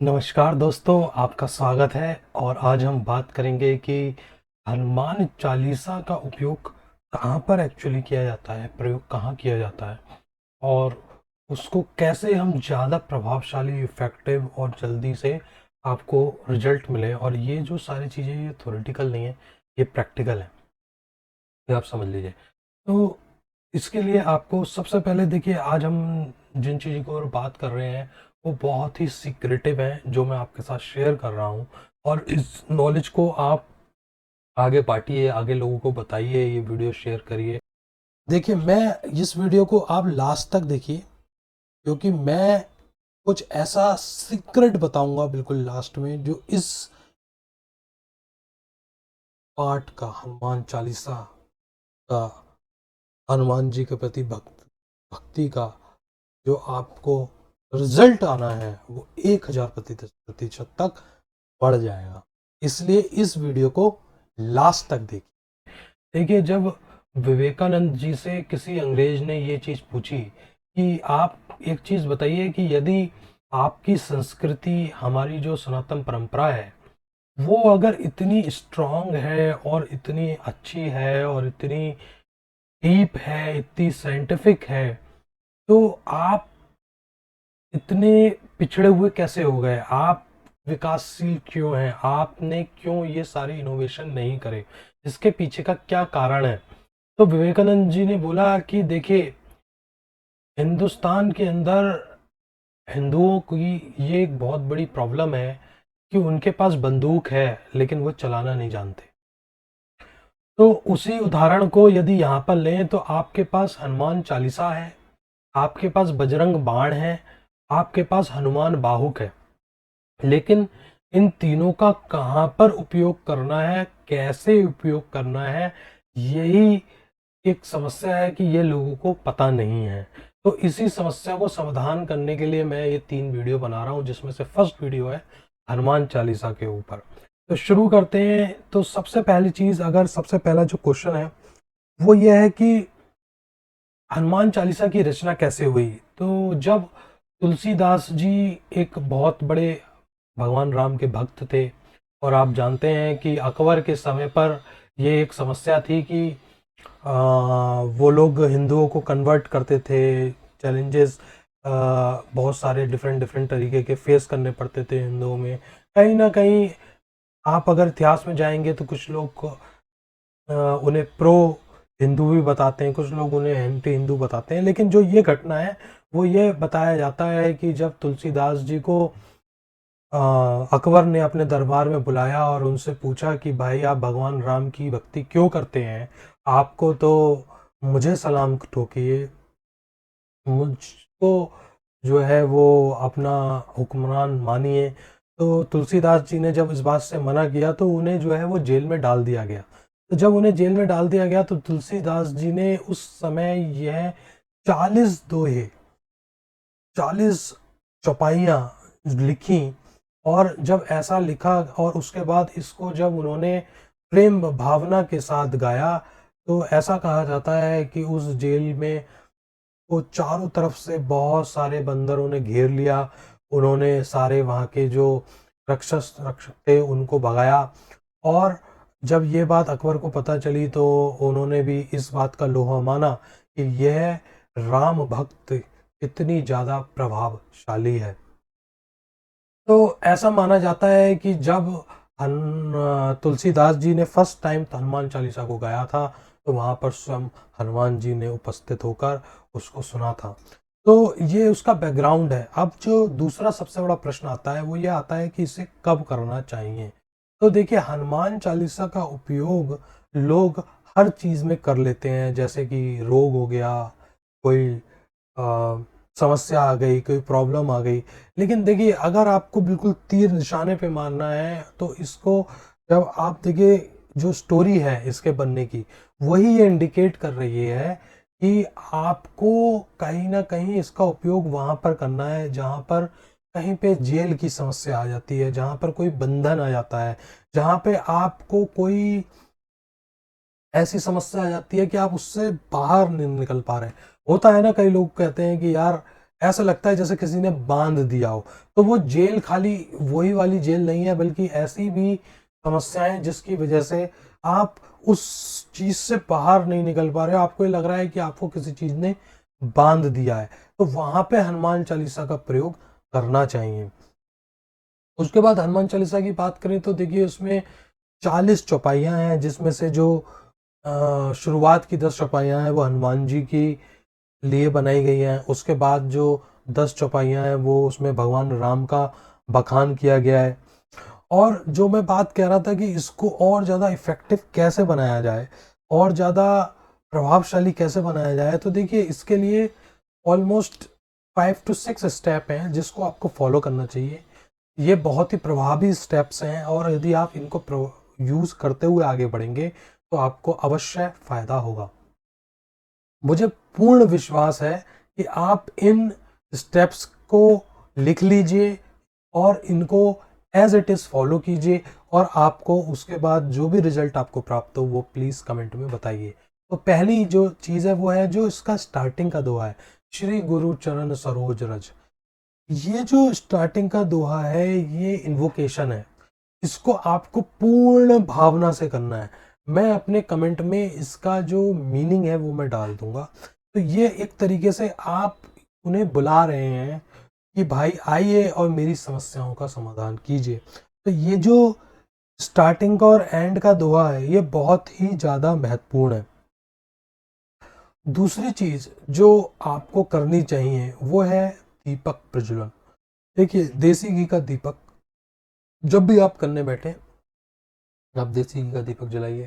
नमस्कार दोस्तों, आपका स्वागत है। और आज हम बात करेंगे कि हनुमान चालीसा का उपयोग कहाँ पर एक्चुअली किया जाता है, प्रयोग कहाँ किया जाता है और उसको कैसे हम ज़्यादा प्रभावशाली, इफ़ेक्टिव और जल्दी से आपको रिजल्ट मिले। और ये जो सारी चीज़ें ये थ्योरेटिकल नहीं है, ये प्रैक्टिकल है, ये आप समझ लीजिए। तो इसके लिए आपको सबसे पहले देखिए, आज हम जिन चीज़ों को बात कर रहे हैं वो बहुत ही सीक्रेटिव हैं, जो मैं आपके साथ शेयर कर रहा हूँ। और इस नॉलेज को आप आगे बांटिए, आगे लोगों को बताइए, ये वीडियो शेयर करिए। देखिए, मैं इस वीडियो को आप लास्ट तक देखिए, क्योंकि मैं कुछ ऐसा सीक्रेट बताऊंगा बिल्कुल लास्ट में, जो इस पार्ट का, हनुमान चालीसा का, हनुमान जी के प्रति भक्ति का जो आपको रिजल्ट आना है वो 1000% तक बढ़ जाएगा। इसलिए इस वीडियो को लास्ट तक देखिए। देखिए, जब विवेकानंद जी से किसी अंग्रेज ने ये चीज़ पूछी कि आप एक चीज़ बताइए कि यदि आपकी संस्कृति, हमारी जो सनातन परंपरा है, वो अगर इतनी स्ट्रांग है और इतनी अच्छी है और इतनी डीप है, इतनी साइंटिफिक है, तो आप इतने पिछड़े हुए कैसे हो गए? आप विकासशील क्यों हैं? आपने क्यों ये सारे इनोवेशन नहीं करे? इसके पीछे का क्या कारण है? तो विवेकानंद जी ने बोला कि देखिए, हिंदुस्तान के अंदर हिंदुओं की ये एक बहुत बड़ी प्रॉब्लम है कि उनके पास बंदूक है लेकिन वो चलाना नहीं जानते। तो उसी उदाहरण को यदि यहाँ पर लें तो आपके पास हनुमान चालीसा है, आपके पास बजरंग बाण है, आपके पास हनुमान बाहुक है, लेकिन इन तीनों का कहाँ पर उपयोग करना है, कैसे उपयोग करना है, यही एक समस्या है कि ये लोगों को पता नहीं है। तो इसी समस्या को समाधान करने के लिए मैं ये 3 वीडियो बना रहा हूँ, जिसमें से फर्स्ट वीडियो है हनुमान चालीसा के ऊपर। तो शुरू करते हैं। तो सबसे पहली चीज़, अगर सबसे पहला जो क्वेश्चन है वो ये है कि हनुमान चालीसा की रचना कैसे हुई? तो जब तुलसीदास जी एक बहुत बड़े भगवान राम के भक्त थे, और आप जानते हैं कि अकबर के समय पर ये एक समस्या थी कि वो लोग हिंदुओं को कन्वर्ट करते थे। चैलेंजेस बहुत सारे डिफरेंट डिफरेंट तरीके के फेस करने पड़ते थे हिंदुओं में। कहीं ना कहीं आप अगर इतिहास में जाएंगे तो कुछ लोग उन्हें प्रो हिंदू भी बताते हैं, कुछ लोग उन्हें एंटी हिंदू बताते हैं। लेकिन जो ये घटना है वो ये बताया जाता है कि जब तुलसीदास जी को अकबर ने अपने दरबार में बुलाया और उनसे पूछा कि भाई, आप भगवान राम की भक्ति क्यों करते हैं? आपको तो मुझे सलाम ठोकिए, मुझको जो है वो अपना हुक्मरान मानिए। तो तुलसीदास जी ने जब इस बात से मना किया तो उन्हें जो है वो जेल में डाल दिया गया। तो जब उन्हें जेल में डाल दिया गया तो तुलसीदास जी ने उस समय यह 40 दोहे, 40 चौपाइयाँ लिखी। और जब ऐसा लिखा और उसके बाद इसको जब उन्होंने प्रेम भावना के साथ गाया, तो ऐसा कहा जाता है कि उस जेल में वो चारों तरफ से बहुत सारे बंदरों ने घेर लिया। उन्होंने सारे वहाँ के जो रक्षक थे उनको भगाया। और जब ये बात अकबर को पता चली तो उन्होंने भी इस बात का लोहा माना कि यह राम भक्त इतनी ज़्यादा प्रभावशाली है। तो ऐसा माना जाता है कि जब तुलसीदास जी ने फर्स्ट टाइम हनुमान चालीसा को गाया था, तो वहाँ पर स्वयं हनुमान जी ने उपस्थित होकर उसको सुना था। तो ये उसका बैकग्राउंड है। अब जो दूसरा सबसे बड़ा प्रश्न आता है वो ये आता है कि इसे कब करना चाहिए। तो देखिए, हनुमान चालीसा का उपयोग लोग हर चीज़ में कर लेते हैं, जैसे कि रोग हो गया, कोई समस्या आ गई, कोई प्रॉब्लम आ गई। लेकिन देखिए, अगर आपको बिल्कुल तीर निशाने पे मारना है तो इसको, जब आप देखिए जो स्टोरी है इसके बनने की, वही ये इंडिकेट कर रही है कि आपको कहीं ना कहीं इसका उपयोग वहाँ पर करना है जहाँ पर कहीं पे जेल की समस्या आ जाती है, जहाँ पर कोई बंधन आ जाता है, जहाँ पे आपको कोई ऐसी समस्या आ जाती है कि आप उससे बाहर नहीं निकल पा रहे हैं। होता है ना, कई लोग कहते हैं कि यार ऐसा लगता है जैसे किसी ने बांध दिया हो। तो वो जेल खाली वही वाली जेल नहीं है, बल्कि ऐसी भी समस्याएं जिसकी वजह से आप उस चीज से बाहर नहीं निकल पा रहे हो, आपको ये लग रहा है कि आपको किसी चीज ने बांध दिया है, तो वहां पे हनुमान चालीसा का प्रयोग करना चाहिए। उसके बाद हनुमान चालीसा की बात करें तो देखिए उसमें 40 चौपाइयाँ हैं, जिसमें से जो शुरुआत की 10 चौपाइयाँ हैं वो हनुमान जी की लिए बनाई गई हैं। उसके बाद जो 10 चौपाइयाँ हैं वो उसमें भगवान राम का बखान किया गया है। और जो मैं बात कह रहा था कि इसको और ज़्यादा इफ़ेक्टिव कैसे बनाया जाए, और ज़्यादा प्रभावशाली कैसे बनाया जाए, तो देखिए इसके लिए ऑलमोस्ट 5 to 6 स्टेप हैं जिसको आपको फॉलो करना चाहिए। ये बहुत ही प्रभावी स्टेप्स हैं, और यदि आप इनको यूज़ करते हुए आगे बढ़ेंगे तो आपको अवश्य फ़ायदा होगा। मुझे पूर्ण विश्वास है कि आप इन स्टेप्स को लिख लीजिए और इनको एज इट इज़ फॉलो कीजिए, और आपको उसके बाद जो भी रिजल्ट आपको प्राप्त हो वो प्लीज़ कमेंट में बताइए। तो पहली जो चीज़ है वो है जो इसका स्टार्टिंग का दोहा है, श्री गुरु चरण सरोज रज। ये जो स्टार्टिंग का दोहा है ये इन्वोकेशन है, इसको आपको पूर्ण भावना से करना है। मैं अपने कमेंट में इसका जो मीनिंग है वो मैं डाल दूंगा। तो ये एक तरीके से आप उन्हें बुला रहे हैं कि भाई आइए और मेरी समस्याओं का समाधान कीजिए। तो ये जो स्टार्टिंग और एंड का दोहा है ये बहुत ही ज़्यादा महत्वपूर्ण है। दूसरी चीज़ जो आपको करनी चाहिए वो है दीपक प्रज्वलन। देखिए देसी घी का दीपक जब भी आप करने बैठे आप देसी घी का दीपक जलाइए।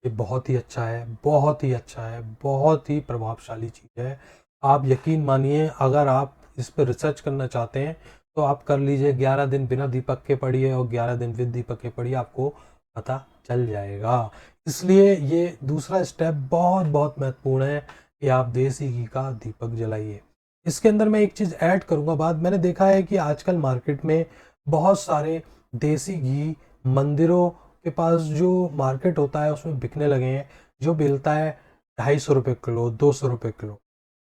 ये बहुत ही अच्छा है, बहुत ही अच्छा है, बहुत ही प्रभावशाली चीज़ है। आप यकीन मानिए अगर आप इस पर रिसर्च करना चाहते हैं तो आप कर लीजिए, 11 दिन बिना दीपक के पढ़िए और 11 दिन विद दीपक के पढ़िए, आपको पता चल जाएगा। इसलिए ये दूसरा स्टेप बहुत बहुत महत्वपूर्ण है कि आप देसी घी का दीपक जलाइए। इसके अंदर मैं एक चीज़ ऐड करूँगा बात, मैंने देखा है कि आजकल मार्केट में बहुत सारे देसी घी मंदिरों के पास जो मार्केट होता है उसमें बिकने लगे हैं, जो मिलता है 250 रुपये किलो, 200 रुपये किलो,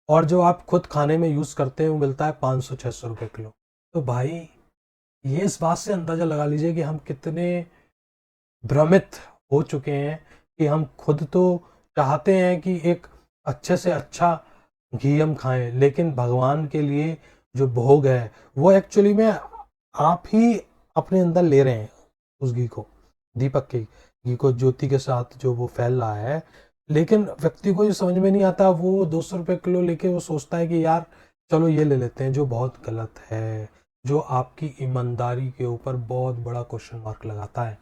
और जो आप खुद खाने में यूज़ करते हैं वो मिलता है 500-600 रुपये किलो। तो भाई ये इस बात से अंदाज़ा लगा लीजिए कि हम कितने भ्रमित हो चुके हैं कि हम खुद तो चाहते हैं कि एक अच्छे से अच्छा घी हम खाएं, लेकिन भगवान के लिए जो भोग है वो एक्चुअली में आप ही अपने अंदर ले रहे हैं। उस घी को, दीपक के घी को ज्योति के साथ जो वो फैल रहा है, लेकिन व्यक्ति को ये समझ में नहीं आता, वो 200 रुपये किलो लेके वो सोचता है कि यार चलो ये ले लेते हैं, जो बहुत गलत है, जो आपकी ईमानदारी के ऊपर बहुत बड़ा क्वेश्चन मार्क लगाता है।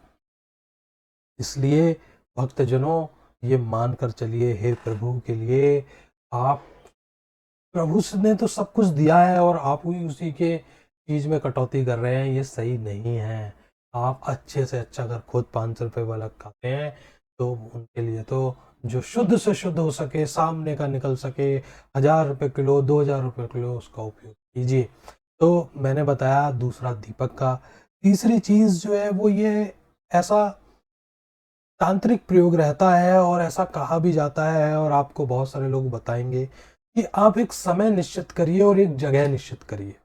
इसलिए भक्तजनों ये मान कर चलिए, हे प्रभु के लिए आप, प्रभु ने तो सब कुछ दिया है और आप ही उसी के चीज में कटौती कर रहे हैं, ये सही नहीं है। आप अच्छे से अच्छा अगर खुद 500 रुपये वाला खाते हैं तो उनके लिए तो जो शुद्ध से शुद्ध हो सके, सामने का निकल सके, 1000 रुपये किलो, 2000 रुपये किलो उसका उपयोग कीजिए। तो मैंने बताया दूसरा दीपक का। तीसरी चीज जो है वो ये, ऐसा तांत्रिक प्रयोग रहता है और ऐसा कहा भी जाता है और आपको बहुत सारे लोग बताएंगे कि आप एक समय निश्चित करिए और एक जगह निश्चित करिए।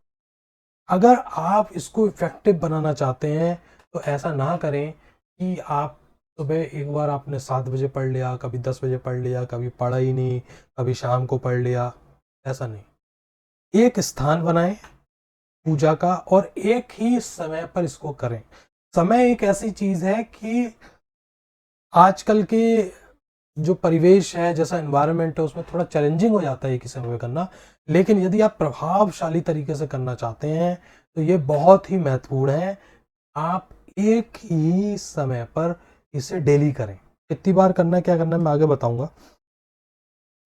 अगर आप इसको इफेक्टिव बनाना चाहते हैं तो ऐसा ना करें कि आप सुबह एक बार आपने 7 बजे पढ़ लिया, कभी 10 बजे पढ़ लिया, कभी पढ़ा ही नहीं, कभी शाम को पढ़ लिया। ऐसा नहीं, एक स्थान बनाएं पूजा का और एक ही समय पर इसको करें। समय एक ऐसी चीज है कि आजकल के जो परिवेश है, जैसा एनवायरनमेंट है, उसमें थोड़ा चैलेंजिंग हो जाता है एक ही समय में करना, लेकिन यदि आप प्रभावशाली तरीके से करना चाहते हैं तो ये बहुत ही महत्वपूर्ण है। आप एक ही समय पर इसे डेली करें। कितनी बार करना है, क्या करना है, मैं आगे बताऊंगा।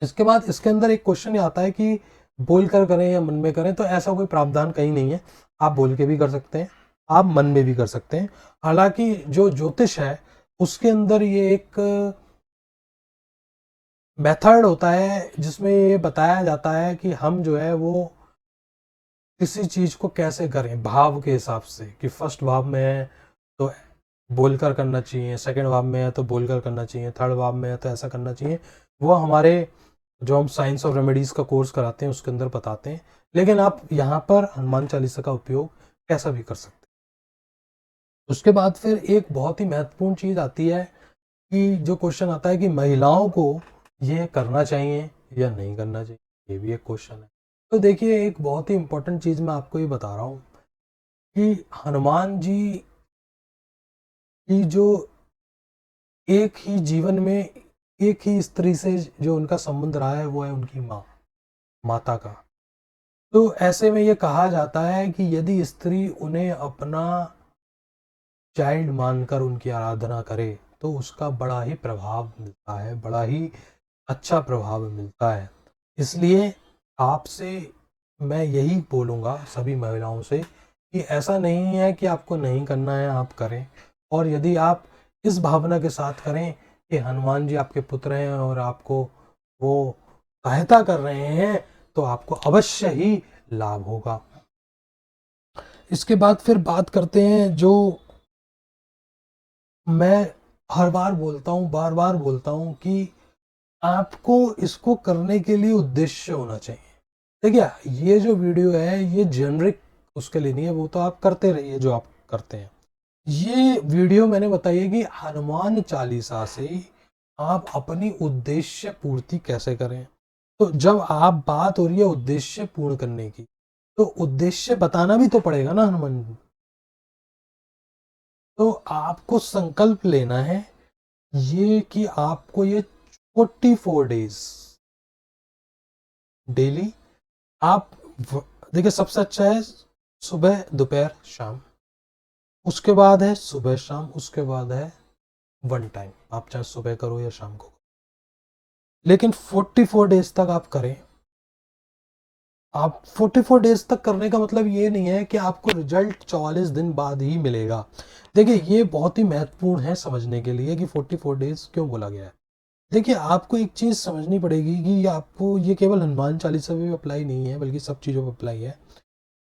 इसके बाद इसके अंदर एक क्वेश्चन ये आता है कि बोल कर करें या मन में करें, तो ऐसा कोई प्रावधान कहीं नहीं है। आप बोल के भी कर सकते हैं, आप मन में भी कर सकते हैं। हालांकि जो ज्योतिष है उसके अंदर ये एक मेथड होता है जिसमें ये बताया जाता है कि हम जो है वो किसी चीज को कैसे करें भाव के हिसाब से, कि फर्स्ट भाव में है तो बोलकर करना चाहिए, सेकंड भाव में है तो बोलकर करना चाहिए, थर्ड भाव में है तो ऐसा करना चाहिए। वो हमारे जो हम साइंस ऑफ रेमेडीज का कोर्स कराते हैं उसके अंदर बताते हैं। लेकिन आप यहाँ पर हनुमान चालीसा का उपयोग कैसा भी कर सकते हैं। उसके बाद फिर एक बहुत ही महत्वपूर्ण चीज आती है कि जो क्वेश्चन आता है कि महिलाओं को ये करना चाहिए या नहीं करना चाहिए, ये भी एक क्वेश्चन है। तो देखिए, एक बहुत ही इंपॉर्टेंट चीज मैं आपको ये बता रहा हूँ कि हनुमान जी की जो एक ही जीवन में एक ही स्त्री से जो उनका संबंध रहा है वो है उनकी माता का। तो ऐसे में ये कहा जाता है कि यदि स्त्री उन्हें अपना चाइल्ड मानकर उनकी आराधना करे तो उसका बड़ा ही प्रभाव मिलता है, बड़ा ही अच्छा प्रभाव मिलता है। इसलिए आपसे मैं यही बोलूँगा सभी महिलाओं से कि ऐसा नहीं है कि आपको नहीं करना है, आप करें। और यदि आप इस भावना के साथ करें कि हनुमान जी आपके पुत्र हैं और आपको वो सहायता कर रहे हैं, तो आपको अवश्य ही लाभ होगा। इसके बाद फिर बात करते हैं, जो मैं हर बार बोलता हूँ, बार बार बोलता हूँ कि आपको इसको करने के लिए उद्देश्य होना चाहिए। देखिए, ये जो वीडियो है ये जेनरिक उसके लिए नहीं है, वो तो आप करते रहिए जो आप करते हैं। ये वीडियो मैंने बताई है कि हनुमान चालीसा से आप अपनी उद्देश्य पूर्ति कैसे करें। तो जब आप बात हो रही है उद्देश्य पूर्ण करने की, तो उद्देश्य बताना भी तो पड़ेगा ना हनुमान जी। तो आपको संकल्प लेना है ये कि आपको ये 44 डेज डेली आप देखिए, सबसे अच्छा है सुबह दोपहर शाम, उसके बाद है सुबह शाम, उसके बाद है वन टाइम, आप चाहे सुबह करो या शाम को। लेकिन 44 डेज तक आप करें। आप 44 डेज तक करने का मतलब ये नहीं है कि आपको रिजल्ट 44 दिन बाद ही मिलेगा। देखिए, ये बहुत ही महत्वपूर्ण है समझने के लिए कि 44 डेज क्यों बोला गया है। देखिए, आपको एक चीज़ समझनी पड़ेगी कि आपको ये केवल हनुमान चालीसा में अप्लाई नहीं है बल्कि सब चीज़ों पर अप्लाई है।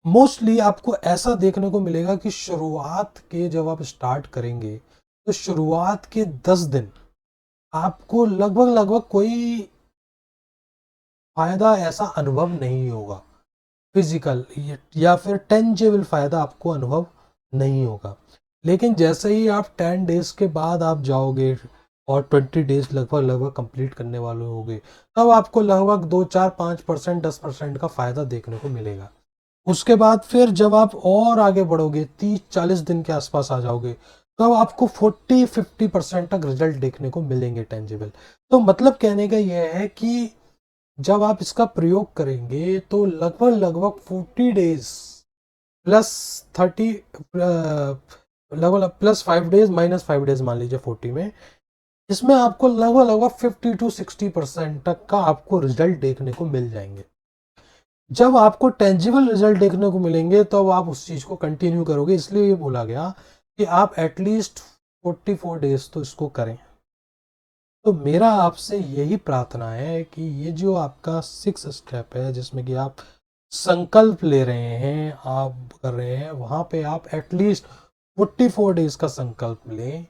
मोस्टली आपको ऐसा देखने को मिलेगा कि शुरुआत के जब आप स्टार्ट करेंगे तो शुरुआत के 10 दिन आपको लगभग लगभग कोई फायदा ऐसा अनुभव नहीं होगा, फिजिकल या फिर टेंजेबल फायदा आपको अनुभव नहीं होगा। लेकिन जैसे ही आप 10 डेज के बाद आप जाओगे और 20 डेज लगभग लगभग कंप्लीट करने वाले होंगे, तब आपको लगभग 2 4 5% 10% का फायदा देखने को मिलेगा। उसके बाद फिर जब आप और आगे बढ़ोगे 30 40 दिन के आसपास आ जाओगे, तो आपको 40 50% तक रिजल्ट देखने को मिलेंगे टेंजिबल। तो मतलब कहने का यह है कि जब आप इसका प्रयोग करेंगे तो लगभग लगभग 40 डेज प्लस 30 लगभग +5 डेज -5 डेज मान लीजिए 40 में, इसमें आपको लगभग लगभग 50 to 60% तक का आपको रिजल्ट देखने को मिल जाएंगे। जब आपको टेंजिबल रिजल्ट देखने को मिलेंगे तो आप उस चीज को कंटिन्यू करोगे। इसलिए ये बोला गया कि आप एटलीस्ट 44 डेज तो इसको करें। तो मेरा आपसे यही प्रार्थना है कि ये जो आपका 6 स्टेप है जिसमें कि आप संकल्प ले रहे हैं, आप कर रहे हैं, वहां पे आप एटलीस्ट 44 डेज का संकल्प लें।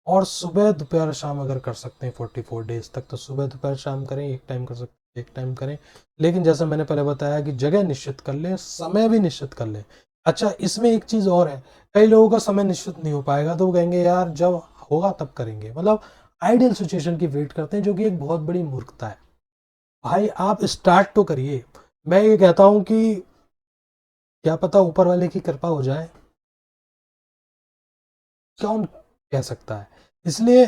और सुबह दोपहर शाम अगर कर सकते हैं 44 डेज तक, तो सुबह दोपहर शाम करें, एक टाइम कर सकते हैं एक टाइम करें। लेकिन जैसे मैंने पहले बताया कि जगह निश्चित कर लें, समय भी निश्चित कर लें। अच्छा, इसमें एक चीज़ और है, कई लोगों का समय निश्चित नहीं हो पाएगा तो वो कहेंगे यार जब होगा तब करेंगे, मतलब आइडियल सिचुएशन की वेट करते हैं, जो कि एक बहुत बड़ी मूर्खता है। भाई आप स्टार्ट तो करिए। मैं ये कहता हूं कि क्या पता ऊपर वाले की कृपा हो जाए, कौन कह सकता है। इसलिए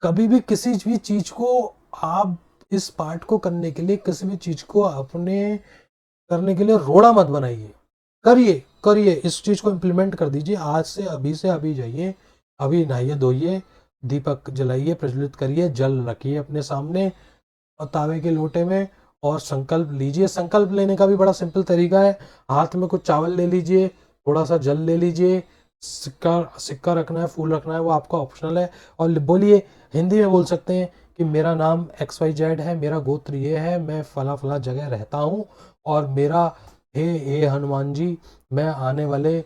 कभी भी किसी भी चीज को आप इस पार्ट को करने के लिए, किसी भी चीज को अपने करने के लिए रोड़ा मत बनाइए। करिए करिए, इस चीज को इम्प्लीमेंट कर दीजिए आज से अभी जाइए, अभी नहाइए धोइए, दीपक जलाइए, प्रज्वलित करिए, जल रखिए अपने सामने और तावे के लोटे में, और संकल्प लीजिए। संकल्प लेने का भी बड़ा सिंपल तरीका है। हाथ में कुछ चावल ले लीजिए, थोड़ा सा जल ले लीजिए, सिक्का सिक्का रखना है, फूल रखना है, वो आपका ऑप्शनल है। और बोलिए, हिंदी में बोल सकते हैं कि मेरा नाम XYZ है, मेरा गोत्र ये है, मैं फला फला जगह रहता हूँ, और मेरा हे हनुमान जी, मैं आने वाले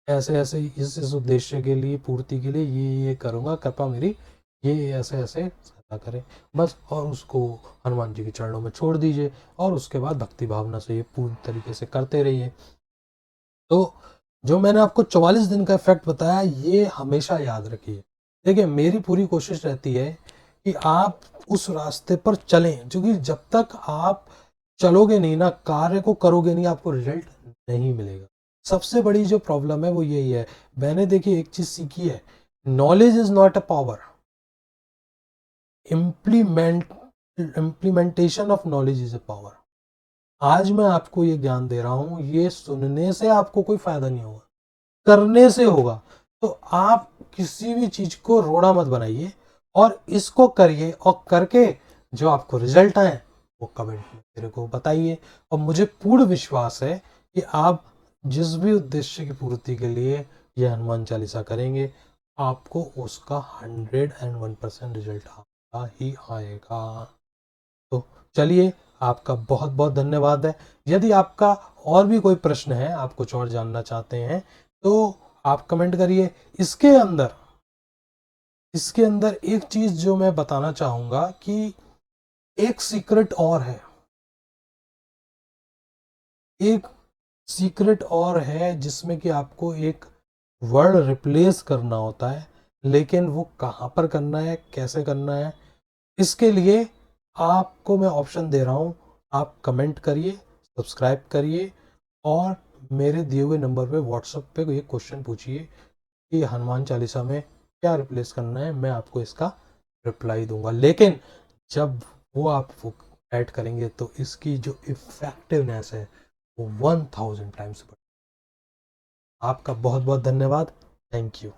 ऐसे ऐसे इस उद्देश्य के लिए, पूर्ति के लिए ये करूँगा, कृपा मेरी ये ऐसे ऐसे अदा करें बस, और उसको हनुमान जी के चरणों में छोड़ दीजिए, और उसके बाद भक्ति भावना से ये पूरी तरीके से करते रहिए। तो जो मैंने आपको 44 दिन का इफेक्ट बताया, ये हमेशा याद रखिए। देखिए, मेरी पूरी कोशिश रहती है कि आप उस रास्ते पर चलें, क्योंकि जब तक आप चलोगे नहीं ना, कार्य को करोगे नहीं, आपको रिजल्ट नहीं मिलेगा। सबसे बड़ी जो प्रॉब्लम है वो यही है। मैंने देखिए एक चीज सीखी है, knowledge is not a power, implementation of knowledge is a power. आज मैं आपको ये ज्ञान दे रहा हूं, ये सुनने से आपको कोई फायदा नहीं होगा, करने से होगा। तो आप किसी भी चीज को रोड़ा मत बनाइए, और इसको करिए, और करके जो आपको रिजल्ट आए वो कमेंट में मेरे को बताइए। और मुझे पूर्ण विश्वास है कि आप जिस भी उद्देश्य की पूर्ति के लिए यह हनुमान चालीसा करेंगे, आपको उसका 101% रिजल्ट आएगा ही आएगा। तो चलिए, आपका बहुत बहुत धन्यवाद है। यदि आपका और भी कोई प्रश्न है, आप कुछ और जानना चाहते हैं, तो आप कमेंट करिए। इसके अंदर एक चीज जो मैं बताना चाहूंगा कि एक सीक्रेट और है, एक सीक्रेट और है जिसमें कि आपको एक वर्ड रिप्लेस करना होता है, लेकिन वो कहाँ पर करना है, कैसे करना है, इसके लिए आपको मैं ऑप्शन दे रहा हूँ। आप कमेंट करिए, सब्सक्राइब करिए, और मेरे दिए हुए नंबर पे व्हाट्सएप पे ये क्वेश्चन पूछिए कि हनुमान चालीसा में क्या रिप्लेस करना है, मैं आपको इसका रिप्लाई दूंगा। लेकिन जब वो आप ऐड करेंगे तो इसकी जो इफेक्टिवनेस है वो 1000 टाइम्स बढ़। आपका बहुत बहुत धन्यवाद। Thank you.